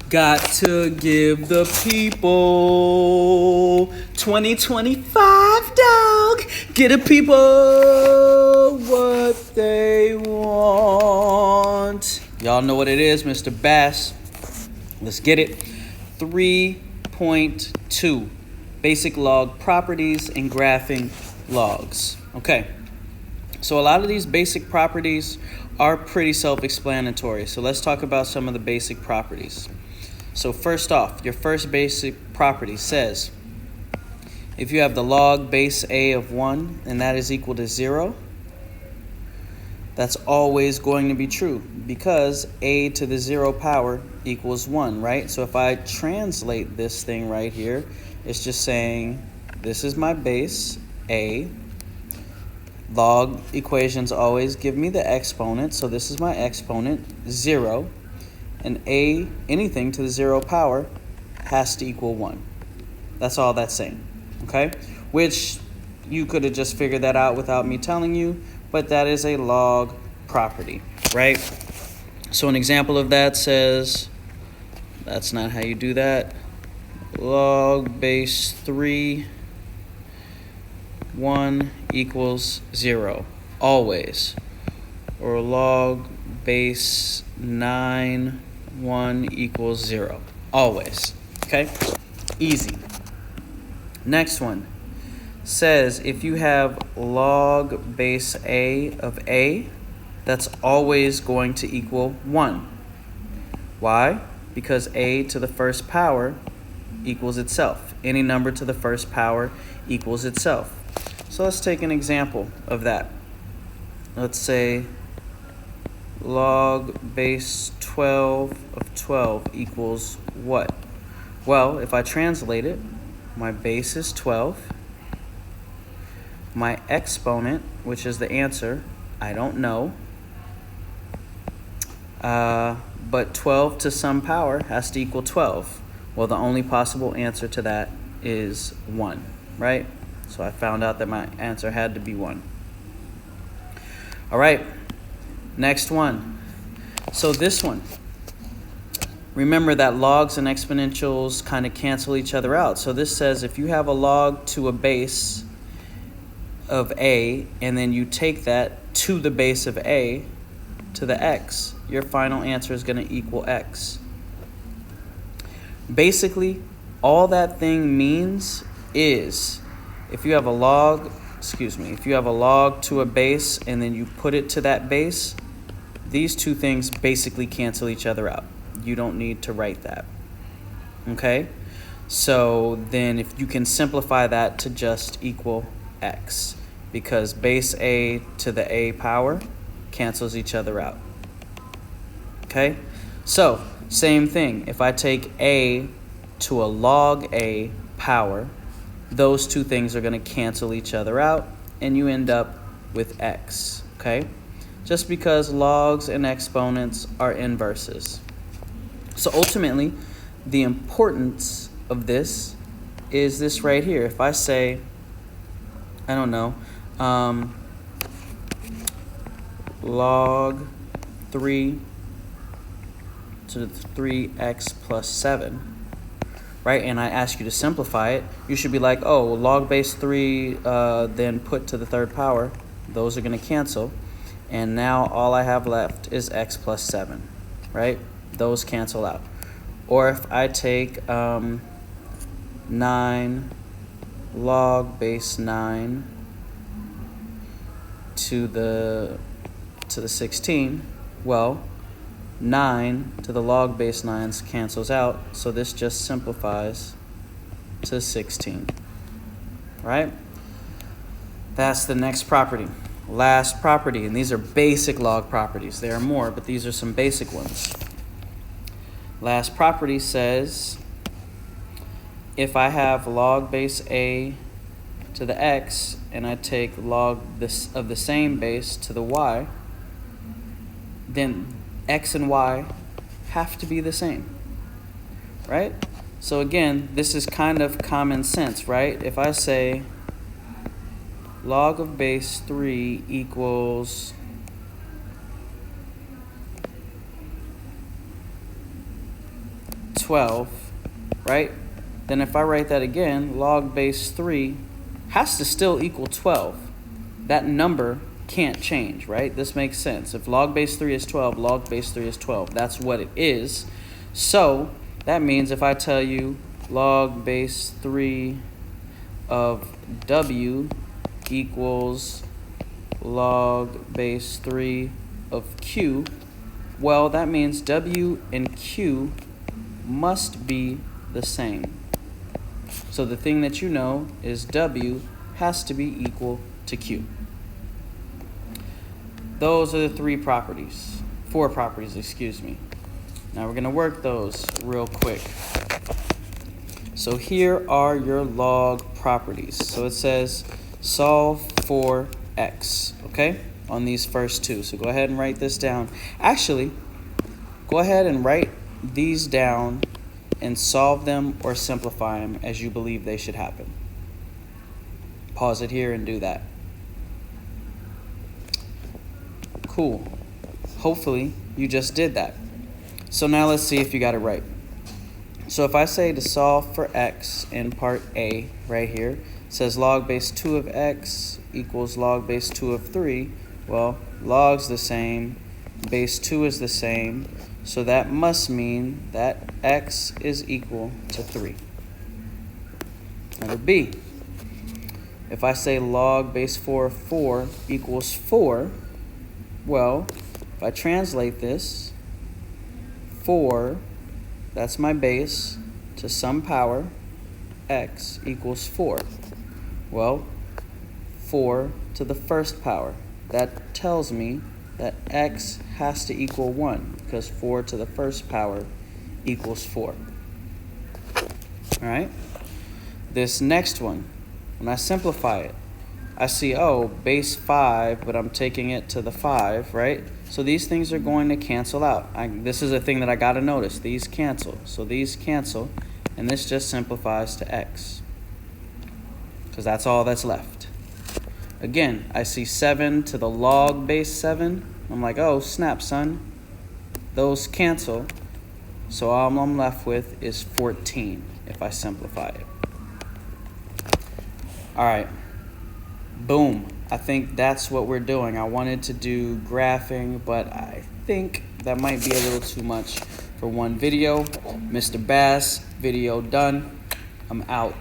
Got to give the people 2025, dog. Get the people what they want. Y'all know what it is, Mr. Bass. Let's get it. 3.2 Basic log properties and graphing logs. Okay, so a lot of these basic properties are pretty self-explanatory. So let's talk about some of the basic properties. So first off, your first basic property says if you have the log base a of 1 and that is equal to 0, that's always going to be true because a to the 0 power equals 1, right? So if I translate this thing right here, it's just saying this is my base, a. Log equations always give me the exponent, so this is my exponent, 0. And a, anything to the 0 power, has to equal 1. That's all that's saying, okay? Which you could have just figured that out without me telling you, but that is a log property, right? So an example of that says, that's not how you do that. Log base 3, 1 equals 0, always. Or log base 9, 1 equals 0, always. Okay, easy. Next one says if you have log base a of a, that's always going to equal 1. Why? Because a to the first power equals itself. Any number to the first power equals itself. So let's take an example of that. Let's say log base 12 of 12 equals what? Well, if I translate it, my base is 12. My exponent, which is the answer, I don't know. But 12 to some power has to equal 12. Well, the only possible answer to that is 1, right? So I found out that my answer had to be 1. All right, next one. So this one, remember that logs and exponentials kind of cancel each other out. So this says if you have a log to a base of a, and then you take that to the base of a, to the x, your final answer is going to equal x. Basically, all that thing means is if you have a log, if you have a log to a base and then you put it to that base, these two things basically cancel each other out. You don't need to write that. Okay? So then if you can simplify that to just equal x, because base a to the a power cancels each other out. Okay? So, same thing. If I take a to a log a power, those two things are going to cancel each other out, and you end up with x, okay? Just because logs and exponents are inverses. So ultimately, the importance of this is this right here. If I say, I don't know, log 3 to the 3x plus 7, right? And I ask you to simplify it, you should be like, oh, log base 3 then put to the third power. Those are going to cancel. And now all I have left is x plus 7, right? Those cancel out. Or if I take 9 log base 9 to the 16, well, 9 to the log base 9s cancels out, so this just simplifies to 16, right? That's the next property. Last property, and these are basic log properties. There are more, but these are some basic ones. Last property says if I have log base a to the x and I take log this of the same base to the y, then x and y have to be the same, right? So again, this is kind of common sense, right? If I say log of base 3 equals 12 12, right? Then if I write that again, log base 3 has to still equal 12. That number can't change, right? This makes sense. If log base 3 is 12, log base 3 is 12. That's what it is. So that means if I tell you log base 3 of w equals log base 3 of q, well, that means w and q must be the same. So the thing that you know is w has to be equal to q. Those are the four properties, excuse me. Now we're going to work those real quick. So here are your log properties. So it says solve for x, okay, on these first two. So go ahead and write this down. Actually, go ahead and write these down and solve them or simplify them as you believe they should happen. Pause it here and do that. Cool. Hopefully you just did that. So now let's see if you got it right. So if I say to solve for x in part A right here, it says log base 2 of x equals log base 2 of 3. Well, log's the same, base 2 is the same, so that must mean that x is equal to 3. Letter B. If I say log base 4 of 4 equals 4, well, if I translate this, 4, that's my base, to some power, x equals 4. Well, 4 to the first power. That tells me that x has to equal 1 because 4 to the first power equals 4. All right? This next one, when I simplify it, I see, oh, base 5, but I'm taking it to the 5, right? So these things are going to cancel out. This is a thing that I got to notice. These cancel. So these cancel, and this just simplifies to x because that's all that's left. Again, I see 7 to the log base 7. I'm like, oh, snap, son. Those cancel. So all I'm left with is 14 if I simplify it. All right. Boom. I think that's what we're doing. I wanted to do graphing, but I think that might be a little too much for one video. Mr. Bass, video done. I'm out.